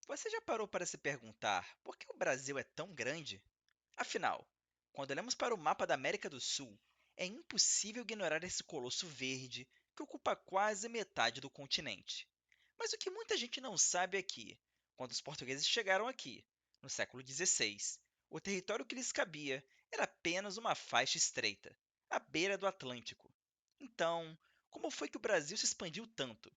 Você já parou para se perguntar por que o Brasil é tão grande? Afinal, quando olhamos para o mapa da América do Sul, é impossível ignorar esse colosso verde que ocupa quase metade do continente. Mas o que muita gente não sabe é que, quando os portugueses chegaram aqui, no século XVI, o território que lhes cabia era apenas uma faixa estreita, à beira do Atlântico. Então, como foi que o Brasil se expandiu tanto?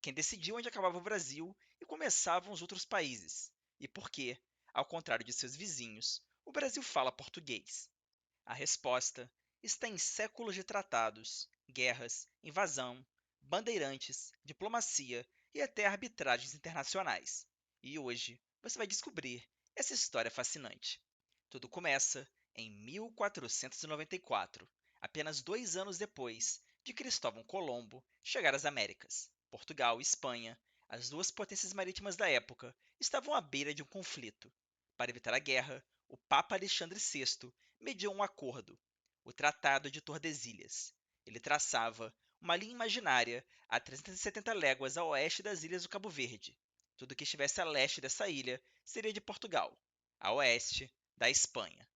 Quem decidiu onde acabava o Brasil e começavam os outros países? E por que, ao contrário de seus vizinhos, o Brasil fala português? A resposta está em séculos de tratados, guerras, invasão, bandeirantes, diplomacia e até arbitragens internacionais. E hoje você vai descobrir essa história fascinante. Tudo começa em 1494, apenas 2 anos depois de Cristóvão Colombo chegar às Américas. Portugal e Espanha, as duas potências marítimas da época, estavam à beira de um conflito. Para evitar a guerra, o Papa Alexandre VI mediou um acordo, o Tratado de Tordesilhas. Ele traçava uma linha imaginária a 370 léguas a oeste das ilhas do Cabo Verde. Tudo que estivesse a leste dessa ilha seria de Portugal, a oeste da Espanha.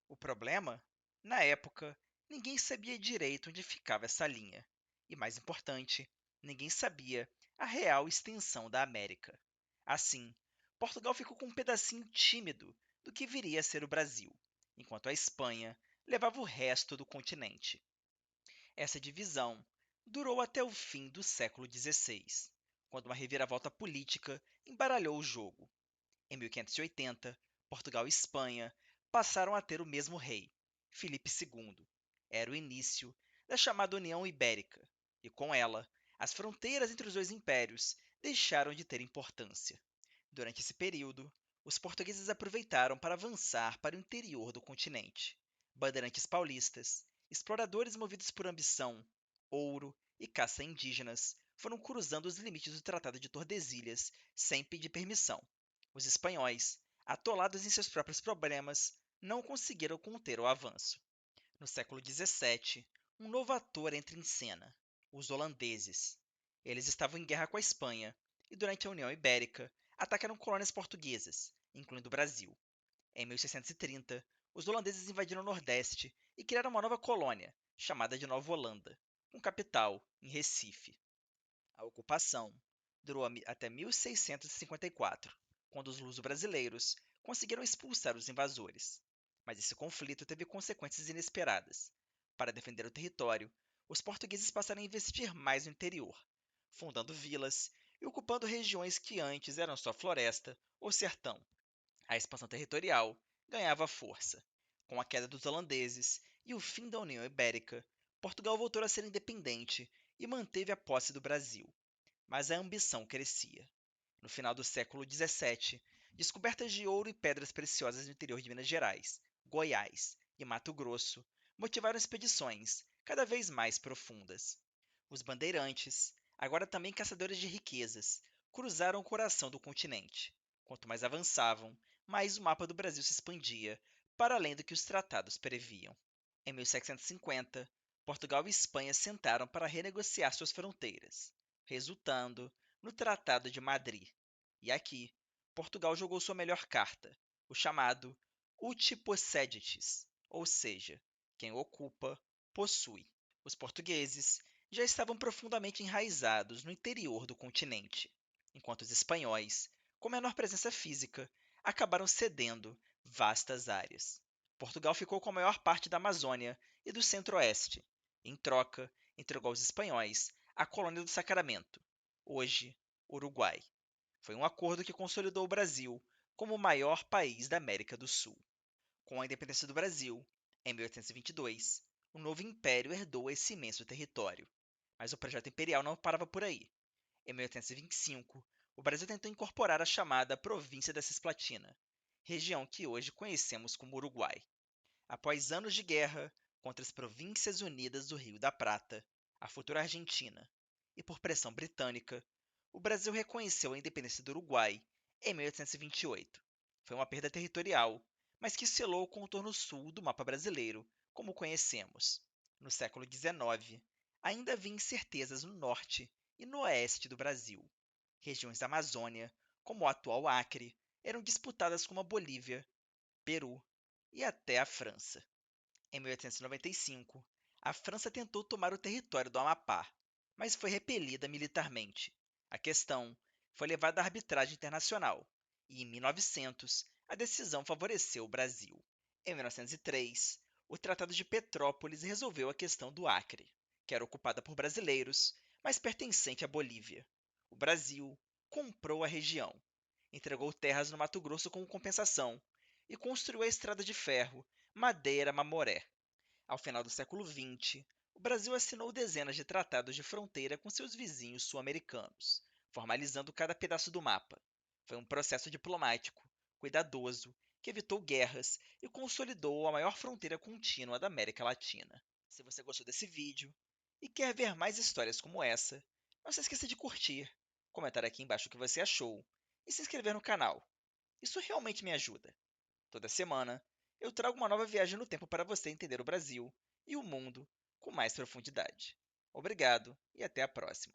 O problema? Na época, ninguém sabia direito onde ficava essa linha. E mais importante, ninguém sabia a real extensão da América. Assim, Portugal ficou com um pedacinho tímido do que viria a ser o Brasil, enquanto a Espanha levava o resto do continente. Essa divisão durou até o fim do século XVI, quando uma reviravolta política embaralhou o jogo. Em 1580, Portugal e Espanha passaram a ter o mesmo rei, Filipe II. Era o início da chamada União Ibérica, e com ela, as fronteiras entre os dois impérios deixaram de ter importância. Durante esse período, os portugueses aproveitaram para avançar para o interior do continente. Bandeirantes paulistas, exploradores movidos por ambição, ouro e caça a indígenas foram cruzando os limites do Tratado de Tordesilhas sem pedir permissão. Os espanhóis, atolados em seus próprios problemas, não conseguiram conter o avanço. No século XVII, um novo ator entra em cena: os holandeses. Eles estavam em guerra com a Espanha e, durante a União Ibérica, atacaram colônias portuguesas, incluindo o Brasil. Em 1630, os holandeses invadiram o Nordeste e criaram uma nova colônia, chamada de Nova Holanda, com capital em Recife. A ocupação durou até 1654, quando os luso-brasileiros conseguiram expulsar os invasores. Mas esse conflito teve consequências inesperadas. Para defender o território, os portugueses passaram a investir mais no interior, fundando vilas e ocupando regiões que antes eram só floresta ou sertão. A expansão territorial ganhava força. Com a queda dos holandeses e o fim da União Ibérica, Portugal voltou a ser independente e manteve a posse do Brasil. Mas a ambição crescia. No final do século XVII, descobertas de ouro e pedras preciosas no interior de Minas Gerais, Goiás e Mato Grosso motivaram expedições cada vez mais profundas. Os bandeirantes, agora também caçadores de riquezas, cruzaram o coração do continente. Quanto mais avançavam, mais o mapa do Brasil se expandia, para além do que os tratados previam. Em 1750, Portugal e Espanha sentaram para renegociar suas fronteiras, resultando no Tratado de Madrid. E aqui, Portugal jogou sua melhor carta, o chamado uti possidetis, ou seja, quem ocupa, possui. Os portugueses já estavam profundamente enraizados no interior do continente, enquanto os espanhóis, com menor presença física, acabaram cedendo vastas áreas. Portugal ficou com a maior parte da Amazônia e do Centro-Oeste. Em troca, entregou aos espanhóis a colônia do Sacramento, hoje Uruguai. Foi um acordo que consolidou o Brasil como o maior país da América do Sul. Com a independência do Brasil, em 1822, o novo império herdou esse imenso território. Mas o projeto imperial não parava por aí. Em 1825, o Brasil tentou incorporar a chamada Província da Cisplatina, região que hoje conhecemos como Uruguai. Após anos de guerra contra as Províncias Unidas do Rio da Prata, a futura Argentina, e por pressão britânica, o Brasil reconheceu a independência do Uruguai em 1828. Foi uma perda territorial, mas que selou o contorno sul do mapa brasileiro, como o conhecemos. No século XIX, ainda havia incertezas no norte e no oeste do Brasil. Regiões da Amazônia, como o atual Acre, eram disputadas com a Bolívia, Peru e até a França. Em 1895, a França tentou tomar o território do Amapá, mas foi repelida militarmente. A questão foi levada à arbitragem internacional e, em 1900, a decisão favoreceu o Brasil. Em 1903, o Tratado de Petrópolis resolveu a questão do Acre, que era ocupada por brasileiros, mas pertencente à Bolívia. O Brasil comprou a região, entregou terras no Mato Grosso como compensação e construiu a estrada de ferro Madeira-Mamoré. Ao final do século XX, o Brasil assinou dezenas de tratados de fronteira com seus vizinhos sul-americanos, formalizando cada pedaço do mapa. Foi um processo diplomático, cuidadoso, que evitou guerras e consolidou a maior fronteira contínua da América Latina. Se você gostou desse vídeo e quer ver mais histórias como essa, não se esqueça de curtir, comentar aqui embaixo o que você achou e se inscrever no canal. Isso realmente me ajuda. Toda semana, eu trago uma nova viagem no tempo para você entender o Brasil e o mundo com mais profundidade. Obrigado e até a próxima.